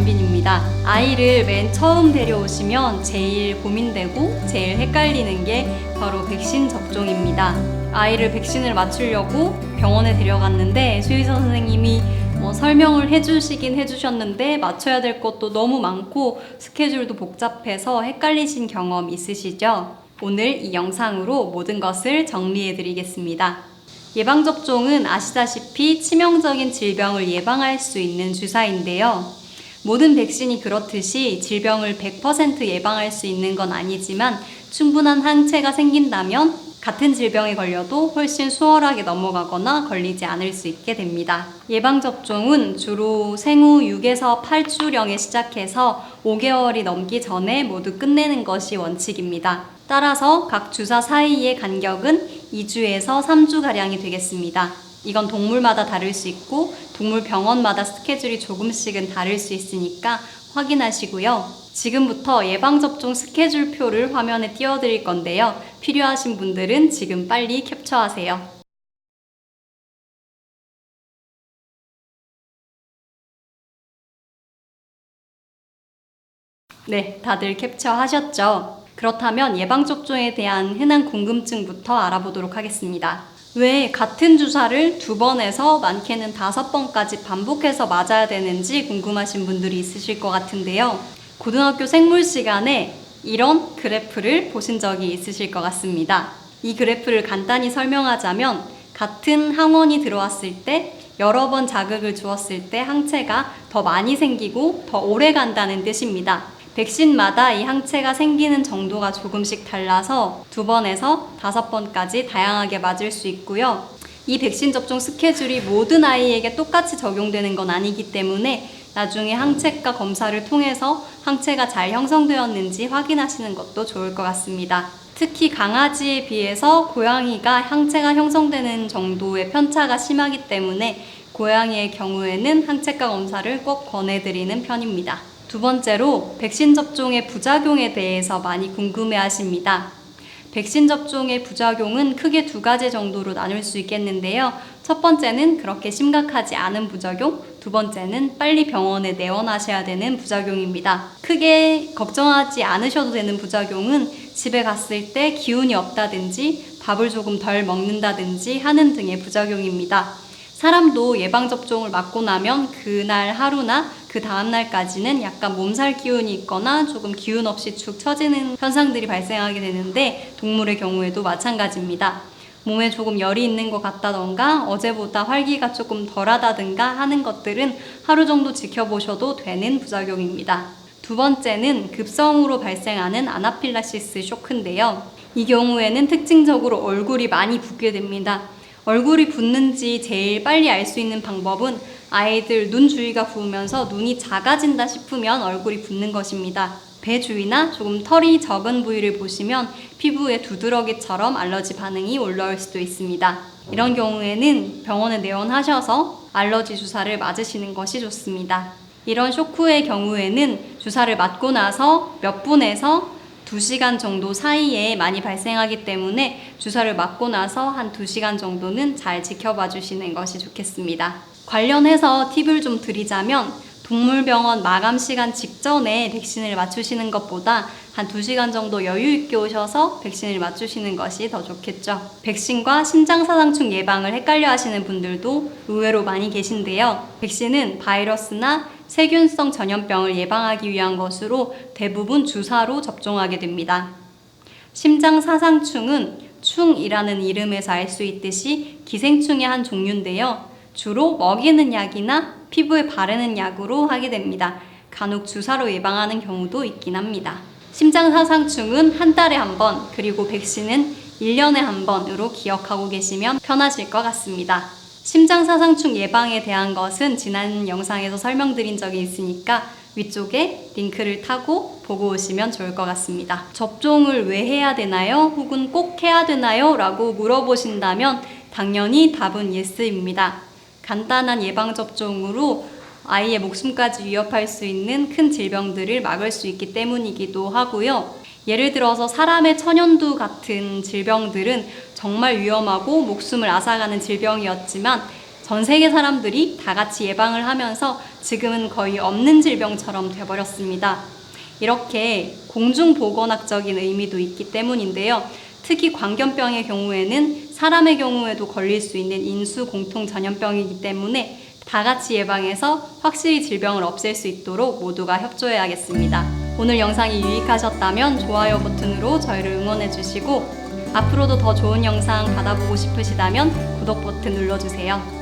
김한빈입니다. 아이를 맨 처음 데려오시면 제일 고민되고 제일 헷갈리는 게 바로 백신 접종입니다. 아이를 백신을 맞추려고 병원에 데려갔는데 수의사 선생님이 설명을 해주시긴 해주셨는데 맞춰야 될 것도 너무 많고 스케줄도 복잡해서 헷갈리신 경험 있으시죠? 오늘 이 영상으로 모든 것을 정리해 드리겠습니다. 예방접종은 아시다시피 치명적인 질병을 예방할 수 있는 주사인데요. 모든 백신이 그렇듯이 질병을 100% 예방할 수 있는 건 아니지만 충분한 항체가 생긴다면 같은 질병에 걸려도 훨씬 수월하게 넘어가거나 걸리지 않을 수 있게 됩니다. 예방접종은 주로 생후 6에서 8주령에 시작해서 5개월이 넘기 전에 모두 끝내는 것이 원칙입니다. 따라서 각 주사 사이의 간격은 2주에서 3주가량이 되겠습니다. 이건 동물마다 다를 수 있고 동물 병원마다 스케줄이 조금씩은 다를 수 있으니까 확인하시고요. 지금부터 예방접종 스케줄표를 화면에 띄워드릴 건데요. 필요하신 분들은 지금 빨리 캡처하세요. 네, 다들 캡처하셨죠? 그렇다면 예방접종에 대한 흔한 궁금증부터 알아보도록 하겠습니다. 왜 같은 주사를 2번에서 많게는 5번까지 반복해서 맞아야 되는지 궁금하신 분들이 있으실 것 같은데요. 고등학교 생물 시간에 이런 그래프를 보신 적이 있으실 것 같습니다. 이 그래프를 간단히 설명하자면 같은 항원이 들어왔을 때 여러 번 자극을 주었을 때 항체가 더 많이 생기고 더 오래 간다는 뜻입니다. 백신마다 이 항체가 생기는 정도가 조금씩 달라서 2번에서 5번까지 다양하게 맞을 수 있고요. 이 백신 접종 스케줄이 모든 아이에게 똑같이 적용되는 건 아니기 때문에 나중에 항체가 검사를 통해서 항체가 잘 형성되었는지 확인하시는 것도 좋을 것 같습니다. 특히 강아지에 비해서 고양이가 항체가 형성되는 정도의 편차가 심하기 때문에 고양이의 경우에는 항체가 검사를 꼭 권해드리는 편입니다. 두 번째로 백신 접종의 부작용에 대해서 많이 궁금해 하십니다. 백신 접종의 부작용은 크게 2가지 정도로 나눌 수 있겠는데요. 첫 번째는 그렇게 심각하지 않은 부작용, 두 번째는 빨리 병원에 내원하셔야 되는 부작용입니다. 크게 걱정하지 않으셔도 되는 부작용은 집에 갔을 때 기운이 없다든지 밥을 조금 덜 먹는다든지 하는 등의 부작용입니다. 사람도 예방접종을 맞고 나면 그날 하루나 그 다음날까지는 약간 몸살 기운이 있거나 조금 기운 없이 축 처지는 현상들이 발생하게 되는데 동물의 경우에도 마찬가지입니다. 몸에 조금 열이 있는 것 같다던가 어제보다 활기가 조금 덜하다든가 하는 것들은 하루 정도 지켜보셔도 되는 부작용입니다. 두 번째는 급성으로 발생하는 아나필락시스 쇼크인데요. 이 경우에는 특징적으로 얼굴이 많이 붓게 됩니다. 얼굴이 붓는지 제일 빨리 알 수 있는 방법은 아이들 눈 주위가 부으면서 눈이 작아진다 싶으면 얼굴이 붓는 것입니다. 배 주위나 조금 털이 적은 부위를 보시면 피부에 두드러기처럼 알러지 반응이 올라올 수도 있습니다. 이런 경우에는 병원에 내원하셔서 알러지 주사를 맞으시는 것이 좋습니다. 이런 쇼크의 경우에는 주사를 맞고 나서 몇 분에서 2시간 정도 사이에 많이 발생하기 때문에 주사를 맞고 나서 한 2시간 정도는 잘 지켜봐 주시는 것이 좋겠습니다. 관련해서 팁을 좀 드리자면 동물병원 마감 시간 직전에 백신을 맞추시는 것보다 한 2시간 정도 여유 있게 오셔서 백신을 맞추시는 것이 더 좋겠죠. 백신과 심장사상충 예방을 헷갈려 하시는 분들도 의외로 많이 계신데요. 백신은 바이러스나 세균성 전염병을 예방하기 위한 것으로 대부분 주사로 접종하게 됩니다. 심장사상충은 충이라는 이름에서 알 수 있듯이 기생충의 한 종류인데요. 주로 먹이는 약이나 피부에 바르는 약으로 하게 됩니다. 간혹 주사로 예방하는 경우도 있긴 합니다. 심장사상충은 한 달에 한 번, 그리고 백신은 1년에 한 번으로 기억하고 계시면 편하실 것 같습니다. 심장사상충 예방에 대한 것은 지난 영상에서 설명드린 적이 있으니까 위쪽에 링크를 타고 보고 오시면 좋을 것 같습니다. 접종을 왜 해야 되나요? 혹은 꼭 해야 되나요? 라고 물어보신다면 당연히 답은 예스입니다. 간단한 예방접종으로 아이의 목숨까지 위협할 수 있는 큰 질병들을 막을 수 있기 때문이기도 하고요. 예를 들어서 사람의 천연두 같은 질병들은 정말 위험하고 목숨을 앗아가는 질병이었지만 전 세계 사람들이 다 같이 예방을 하면서 지금은 거의 없는 질병처럼 돼버렸습니다. 이렇게 공중보건학적인 의미도 있기 때문인데요. 특히 광견병의 경우에는 사람의 경우에도 걸릴 수 있는 인수 공통 전염병이기 때문에 다 같이 예방해서 확실히 질병을 없앨 수 있도록 모두가 협조해야겠습니다. 오늘 영상이 유익하셨다면 좋아요 버튼으로 저희를 응원해 주시고 앞으로도 더 좋은 영상 받아보고 싶으시다면 구독 버튼 눌러주세요.